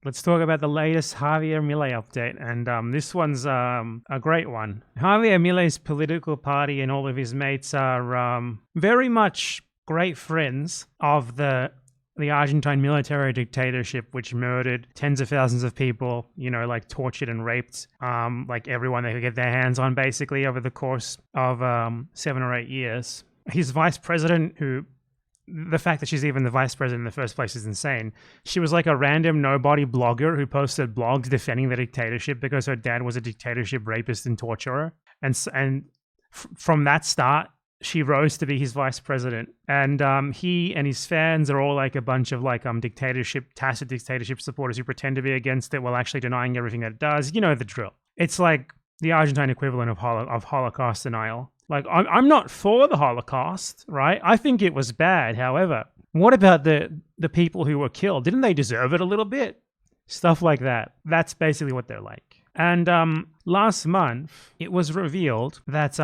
Let's talk about the latest Javier Milei update, and this one's a great one. Javier Milei's political party and all of his mates are very much great friends of the Argentine military dictatorship, which murdered tens of thousands of people, like tortured and raped, like everyone they could get their hands on, basically, over the course of 7 or 8 years. His vice president, the fact that she's even the vice president in the first place is insane. She was like a random nobody blogger who posted blogs defending the dictatorship because her dad was a dictatorship rapist and torturer. And from that start, she rose to be his vice president. And he and his fans are all like a bunch of like tacit dictatorship supporters who pretend to be against it while actually denying everything that it does. You know the drill. It's like the Argentine equivalent of Holocaust denial. Like, I'm not for the Holocaust, right? I think it was bad. However, what about the people who were killed? Didn't they deserve it a little bit? Stuff like that. That's basically what they're like. And last month, it was revealed that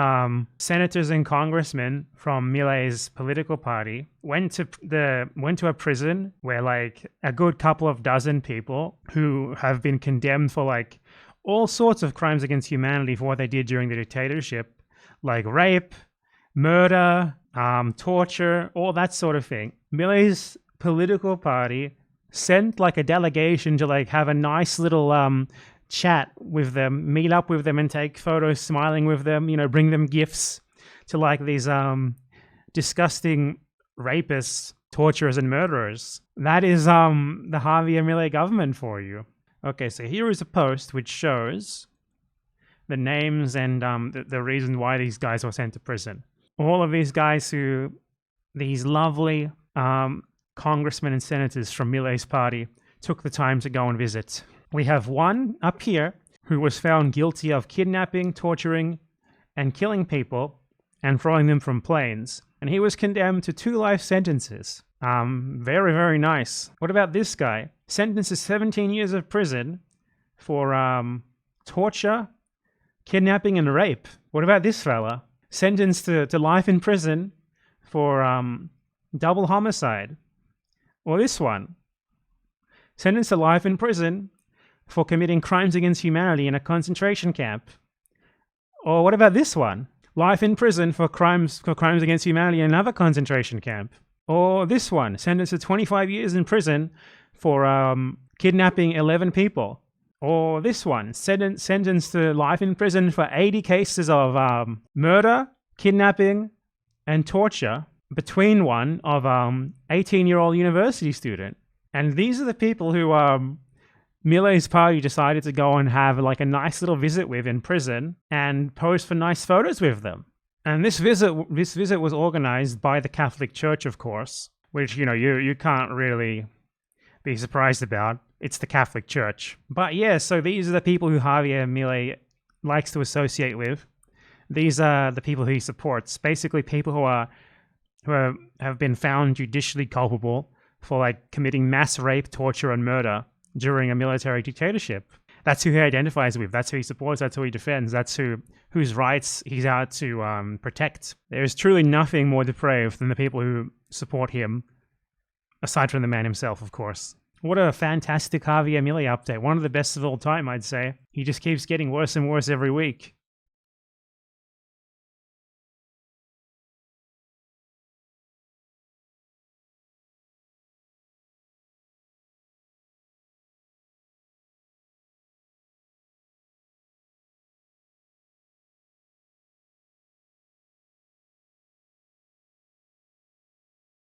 senators and congressmen from Milei's political party went to a prison where like a good couple of dozen people who have been condemned for like all sorts of crimes against humanity for what they did during the dictatorship, like rape, murder, torture, all that sort of thing. Milei's political party sent like a delegation to like have a nice little chat with them, meet up with them and take photos smiling with them, bring them gifts to like these disgusting rapists, torturers and murderers. That is the Javier Milei government for you. Okay, so here is a post which shows the names and the reason why these guys were sent to prison. All of these guys these lovely congressmen and senators from Milei's party took the time to go and visit. We have one up here who was found guilty of kidnapping, torturing, and killing people and throwing them from planes. And he was condemned to 2 life sentences. Very, very nice. What about this guy? Sentenced to 17 years of prison for torture, kidnapping and rape. What about this fella? Sentenced to life in prison for double homicide. Or this one. Sentenced to life in prison for committing crimes against humanity in a concentration camp. Or what about this one? Life in prison for crimes against humanity in another concentration camp. Or this one. Sentenced to 25 years in prison for kidnapping 11 people. Or this one, sentenced to life in prison for 80 cases of murder, kidnapping, and torture between one of 18-year-old university student. And these are the people who Milei's party decided to go and have like a nice little visit with in prison and pose for nice photos with them. And this visit was organized by the Catholic Church, of course, which you can't really be surprised about. It's the Catholic Church. But yeah, so these are the people who Javier Milei likes to associate with. These are the people he supports. Basically, people who have been found judicially culpable for like committing mass rape, torture, and murder during a military dictatorship. That's who he identifies with. That's who he supports. That's who he defends. That's whose rights he's out to protect. There is truly nothing more depraved than the people who support him, aside from the man himself, of course. What a fantastic Javier Milei update. One of the best of all time, I'd say. He just keeps getting worse and worse every week.